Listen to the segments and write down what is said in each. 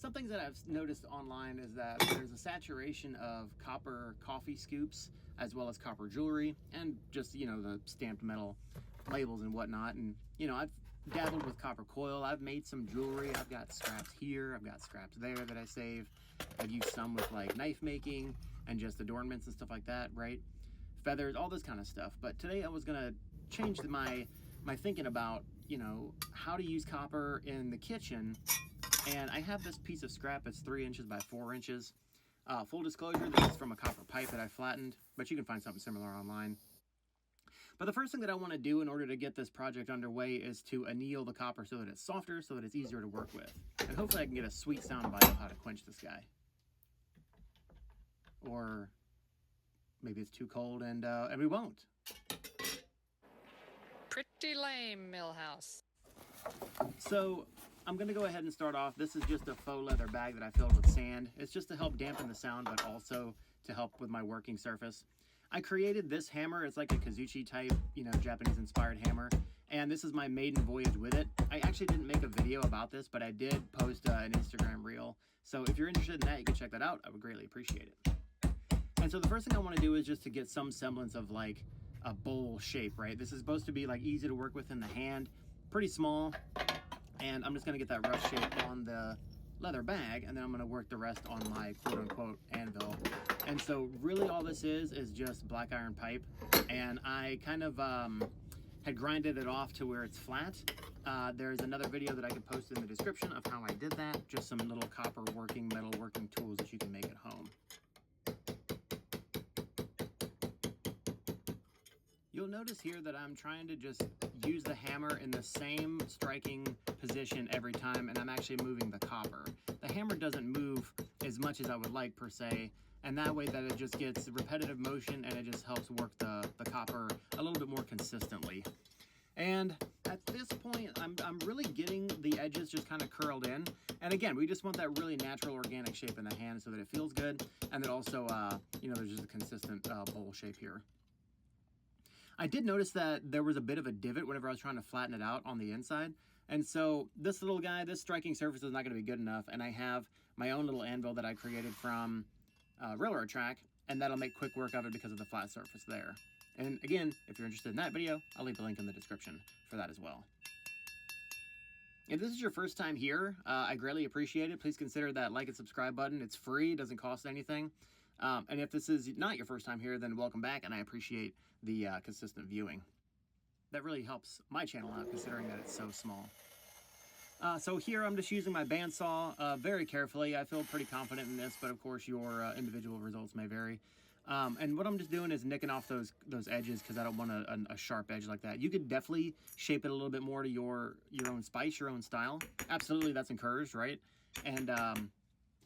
Some things that I've noticed online is that there's a saturation of copper coffee scoops as well as copper jewelry and just, the stamped metal labels and whatnot. And, I've dabbled with copper coil. I've made some jewelry. I've got scraps here. I've got scraps there that I save. I've used some with like knife making and just adornments and stuff like that, right? Feathers, all this kind of stuff. But today I was going to change my thinking about, how to use copper in the kitchen. And I have this piece of scrap that's 3 inches by 4 inches. Full disclosure, this is from a copper pipe that I flattened, but you can find something similar online. But the first thing that I want to do in order to get this project underway is to anneal the copper so that it's softer, so that it's easier to work with. And hopefully I can get a sweet sound bite of how to quench this guy. Or maybe it's too cold and we won't. Pretty lame, Millhouse. So I'm going to go ahead and start off. This is just a faux leather bag that I filled with sand. It's just to help dampen the sound, but also to help with my working surface. I created this hammer. It's like a Kazuchi type, Japanese inspired hammer. And this is my maiden voyage with it. I actually didn't make a video about this, but I did post an Instagram reel. So if you're interested in that, you can check that out. I would greatly appreciate it. And so the first thing I want to do is just to get some semblance of like a bowl shape, right? This is supposed to be like easy to work with in the hand, pretty small. And I'm just going to get that rough shape on the leather bag, and then I'm going to work the rest on my quote-unquote anvil. And so really all this is just black iron pipe, and I kind of had grinded it off to where it's flat. There's another video that I could post in the description of how I did that, just some little copper working, metal working tools that you can make at home. You'll notice here that I'm trying to just use the hammer in the same striking position every time, and I'm actually moving the copper. The hammer doesn't move as much as I would like per se, and that way that it just gets repetitive motion and it just helps work the copper a little bit more consistently. And at this point, I'm really getting the edges just kind of curled in. And again, we just want that really natural organic shape in the hand so that it feels good, and that also, there's just a consistent bowl shape here. I did notice that there was a bit of a divot whenever I was trying to flatten it out on the inside. And so this little guy, this striking surface is not going to be good enough. And I have my own little anvil that I created from railroad track, and that'll make quick work of it because of the flat surface there. And again, if you're interested in that video, I'll leave a link in the description for that as well. If this is your first time here, I greatly appreciate it. Please consider that like and subscribe button. It's free, it doesn't cost anything. And if this is not your first time here, then welcome back, and I appreciate the consistent viewing. That really helps my channel out, considering that it's so small. So here I'm just using my bandsaw very carefully. I feel pretty confident in this, but of course your individual results may vary. And what I'm just doing is nicking off those edges because I don't want a sharp edge like that. You could definitely shape it a little bit more to your own spice, your own style. Absolutely, that's encouraged, right? And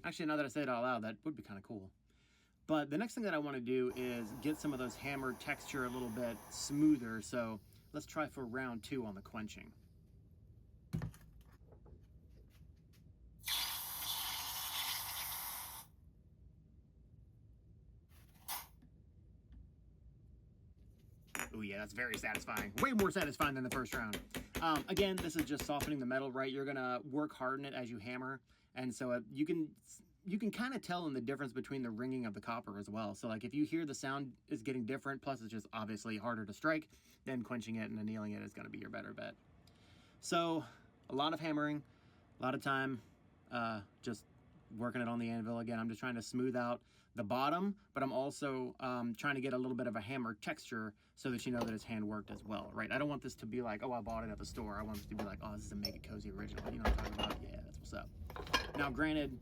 actually, now that I say it out loud, that would be kind of cool. But the next thing that I want to do is get some of those hammered texture a little bit smoother. So let's try for round 2 on the quenching. Oh yeah, that's very satisfying. Way more satisfying than the first round. Again, this is just softening the metal, right? You're gonna work harden it as you hammer. And so you can kind of tell in the difference between the ringing of the copper as well. So like if you hear the sound is getting different, plus it's just obviously harder to strike, then quenching it and annealing it is going to be your better bet. So a lot of hammering, a lot of time, just working it on the anvil. Again, I'm just trying to smooth out the bottom, but I'm also trying to get a little bit of a hammer texture so that you know that it's hand worked as well, right? I don't want this to be like, oh, I bought it at the store. I want this to be like, oh, this is a Make It Cozy original. You know what I'm talking about? Yeah, that's what's up. Now, granted,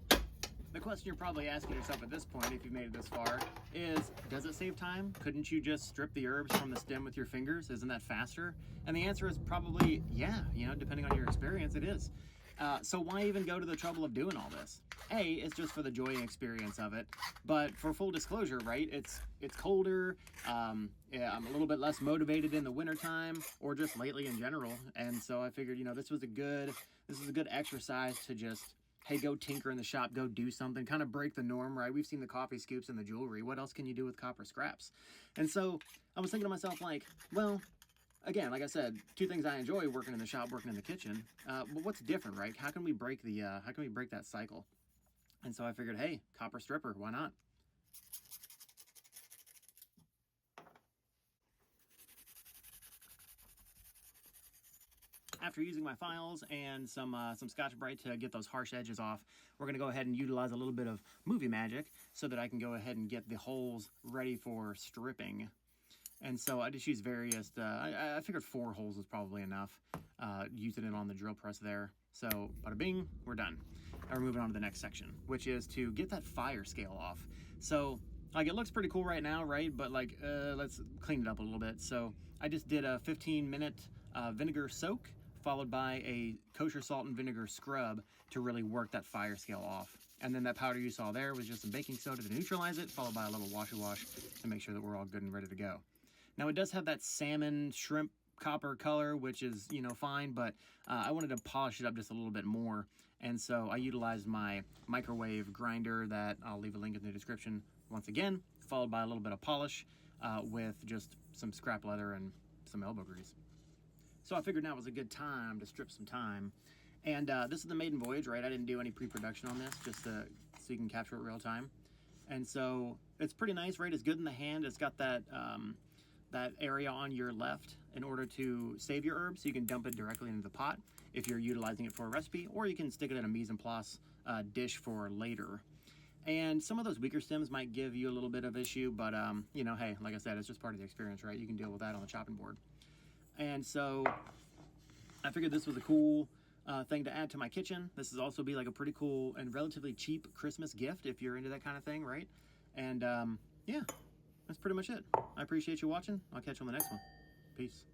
the question you're probably asking yourself at this point, if you've made it this far, is, does it save time? Couldn't you just strip the herbs from the stem with your fingers? Isn't that faster? And the answer is probably, yeah, depending on your experience, it is. So why even go to the trouble of doing all this? A, it's just for the joy and experience of it. But for full disclosure, right, it's colder, yeah, I'm a little bit less motivated in the wintertime, or just lately in general. And so I figured, this is a good exercise to just, hey, go tinker in the shop, go do something, kind of break the norm, right? We've seen the coffee scoops and the jewelry. What else can you do with copper scraps? And so I was thinking to myself, like, well, again, like I said, 2 things I enjoy: working in the shop, working in the kitchen. But what's different, right? How can we break that cycle? And so I figured, hey, copper stripper, why not? After using my files and some Scotch-Brite to get those harsh edges off, we're going to go ahead and utilize a little bit of movie magic so that I can go ahead and get the holes ready for stripping. And so I just used various, I figured 4 holes was probably enough, using it on the drill press there. So bada bing, we're done. Now we're moving on to the next section, which is to get that fire scale off. So like it looks pretty cool right now, right? But like, let's clean it up a little bit. So I just did a 15-minute vinegar soak, followed by a kosher salt and vinegar scrub to really work that fire scale off. And then that powder you saw there was just some baking soda to neutralize it, followed by a little washy wash to make sure that we're all good and ready to go. Now it does have that salmon shrimp copper color, which is, you know, fine, but I wanted to polish it up just a little bit more. And so I utilized my microwave grinder that I'll leave a link in the description once again, followed by a little bit of polish with just some scrap leather and some elbow grease. So I figured now was a good time to strip some time. And this is the maiden voyage, right? I didn't do any pre-production on this, just so you can capture it real time. And so it's pretty nice, right? It's good in the hand. It's got that that area on your left in order to save your herbs, so you can dump it directly into the pot if you're utilizing it for a recipe, or you can stick it in a mise en place dish for later. And some of those weaker stems might give you a little bit of issue, but you know, hey, like I said, it's just part of the experience, right? You can deal with that on the chopping board. And so I figured this was a cool thing to add to my kitchen. This is also be like a pretty cool and relatively cheap Christmas gift if you're into that kind of thing, right? And yeah, that's pretty much it. I appreciate you watching. I'll catch you on the next one. Peace.